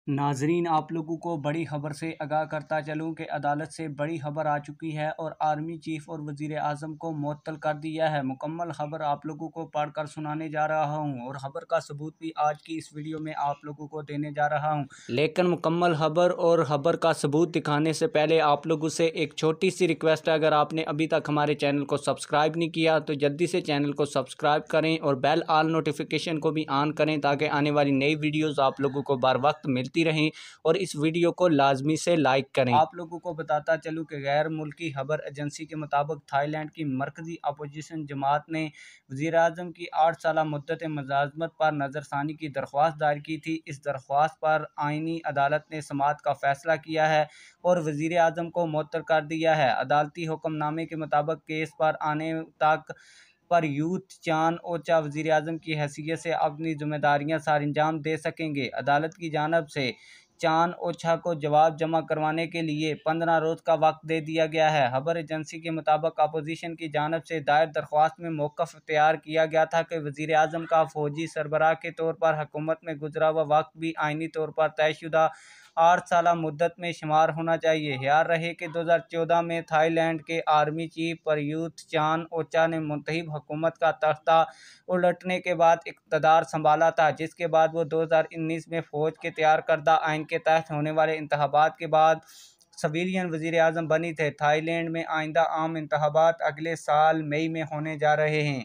ناظرین، آپ لوگوں کو بڑی خبر سے آگاہ کرتا چلوں کہ عدالت سے بڑی خبر آ چکی ہے اور آرمی چیف اور وزیر اعظم کو معطل کر دیا ہے۔ مکمل خبر آپ لوگوں کو پڑھ کر سنانے جا رہا ہوں اور خبر کا ثبوت بھی آج کی اس ویڈیو میں آپ لوگوں کو دینے جا رہا ہوں، لیکن مکمل خبر اور خبر کا ثبوت دکھانے سے پہلے آپ لوگوں سے ایک چھوٹی سی ریکویسٹ ہے۔ اگر آپ نے ابھی تک ہمارے چینل کو سبسکرائب نہیں کیا تو جلدی سے چینل کو سبسکرائب کریں اور بیل آل نوٹیفیکیشن کو بھی آن کریں تاکہ آنے والی نئی ویڈیوز آپ لوگوں کو بر وقت ملتی رہیں، اور اس ویڈیو کو لازمی سے لائک کریں۔ آپ لوگوں کو بتاتا چلوں کہ غیر ملکی خبر ایجنسی کے مطابق تھائی لینڈ کی مرکزی اپوزیشن جماعت نے وزیر اعظم کی 8 سالہ مدت ملازمت پر نظر ثانی کی درخواست دائر کی تھی۔ اس درخواست پر آئینی عدالت نے سماعت کا فیصلہ کیا ہے اور وزیر اعظم کو معطل کر دیا ہے۔ عدالتی حکم نامے کے مطابق کیس پر آنے تک پریوت چان اوچا وزیر اعظم کی حیثیت سے اپنی ذمہ داریاں سر انجام دے سکیں گے۔ عدالت کی جانب سے چان اوچھا کو جواب جمع کروانے کے لیے 15 روز کا وقت دے دیا گیا ہے۔ خبر ایجنسی کے مطابق اپوزیشن کی جانب سے دائر درخواست میں موقف اختیار کیا گیا تھا کہ وزیر اعظم کا فوجی سربراہ کے طور پر حکومت میں گزرا ہوا وقت بھی آئینی طور پر طے شدہ 8 سالہ مدت میں شمار ہونا چاہیے۔ خیال رہے کہ 2014 میں تھائی لینڈ کے آرمی چیف پریوت چان اوچا نے منتخب حکومت کا تختہ الٹنے کے بعد اقتدار سنبھالا تھا، جس کے بعد وہ 2019 میں فوج کے تیار کردہ آئین کے تحت ہونے والے انتخابات کے بعد سویلین وزیر اعظم بنی تھے۔ تھائی لینڈ میں آئندہ عام انتخابات اگلے سال مئی میں ہونے جا رہے ہیں۔